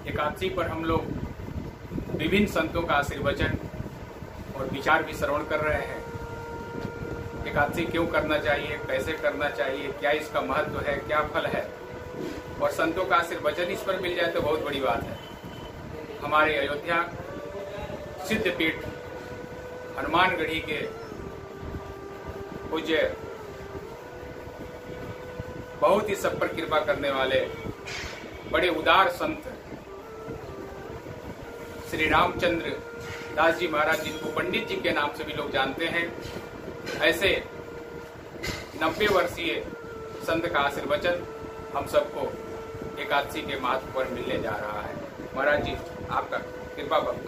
एकादशी पर हम लोग विभिन्न संतों का आशीर्वचन और विचार भी श्रवण कर रहे हैं। एकादशी क्यों करना चाहिए, कैसे करना चाहिए, क्या इसका महत्व है, क्या फल है, और संतों का आशीर्वचन इस पर मिल जाए तो बहुत बड़ी बात है। हमारे अयोध्या सिद्धपीठ हनुमानगढ़ी के पूज्य बहुत ही सब पर कृपा करने वाले बड़े उदार संत श्री रामचंद्र दास जी महाराज, जिनको पंडित जी के नाम से भी लोग जानते हैं, ऐसे 90 वर्षीय संत का आशीर्वचन हम सबको एकादशी के महत्व पर मिलने जा रहा है। महाराज जी, आपका कृपा भक्त।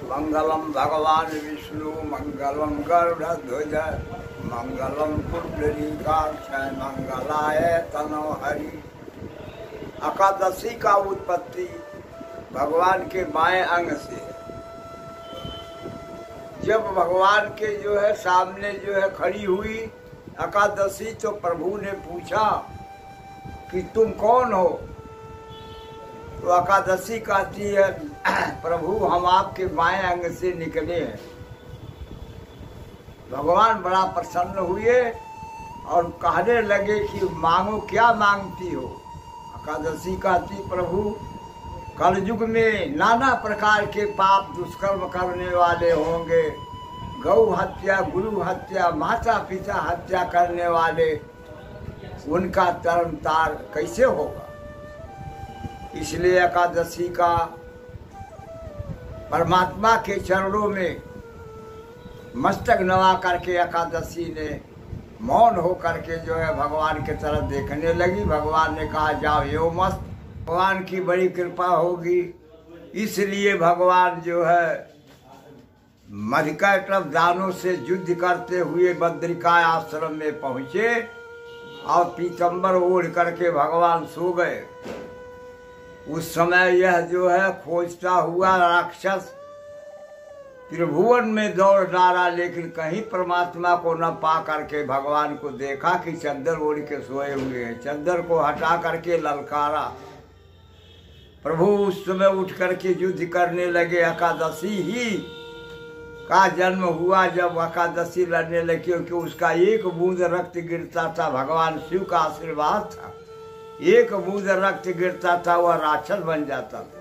मंगलम भगवान विष्णु, मंगलम गरुड़ध्वज, मंगलम कुंडलीकाक्ष, मंगलाय तनो हरि। एकादशी का उत्पत्ति भगवान के बाएं अंग से। जब भगवान के जो है सामने जो है खड़ी हुई एकादशी, तो प्रभु ने पूछा कि तुम कौन हो? तो एकादशी कहती है, प्रभु हम आपके बाएं अंग से निकले हैं। भगवान बड़ा प्रसन्न हुए और कहने लगे कि मांगो, क्या मांगती हो? एकादशी कहती, प्रभु कलयुग में नाना प्रकार के पाप दुष्कर्म करने वाले होंगे, गौ हत्या, गुरु हत्या, माता पिता हत्या करने वाले, उनका तरम तार कैसे होगा? इसलिए एकादशी का परमात्मा के चरणों में मस्तक नवा करके एकादशी ने मौन हो करके जो है भगवान की तरफ देखने लगी। भगवान ने कहा, जाओ यो मस्त। भगवान की बड़ी कृपा होगी, इसलिए भगवान जो है मधुकैटभ दानों से युद्ध करते हुए बद्रिका आश्रम में पहुंचे और पीतम्बर ओढ़ करके भगवान सो गए। उस समय यह जो है खोजता हुआ राक्षस त्रिभुवन में दौड़ डाला, लेकिन कहीं परमात्मा को न पा करके भगवान को देखा कि चद्दर ओढ़ के सोए हुए हैं। चद्दर को हटा करके ललकारा। प्रभु उस समय उठ करके युद्ध करने लगे। एकादशी ही का जन्म हुआ जब एकादशी लड़ने लगे, क्योंकि उसका एक बूंद रक्त गिरता था, भगवान शिव का आशीर्वाद था। एक बूंद रक्त गिरता था, वह राक्षस बन जाता था।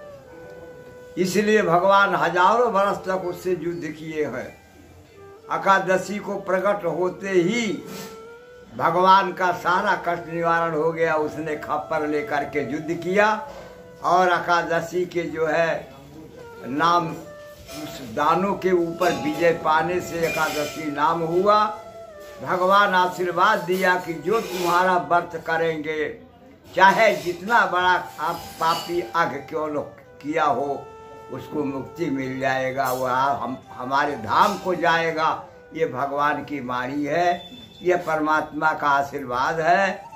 इसलिए भगवान हजारों वर्ष तक उससे युद्ध किए हैं। एकादशी को प्रकट होते ही भगवान का सारा कष्ट निवारण हो गया। उसने खप्पर लेकर के युद्ध किया और एकादशी के जो है नाम उस दानों के ऊपर विजय पाने से एकादशी नाम हुआ। भगवान आशीर्वाद दिया कि जो तुम्हारा व्रत करेंगे, चाहे जितना बड़ा आप पापी अघ क्यों न किया हो, उसको मुक्ति मिल जाएगा, वह हमारे धाम को जाएगा। ये भगवान की वाणी है, ये परमात्मा का आशीर्वाद है।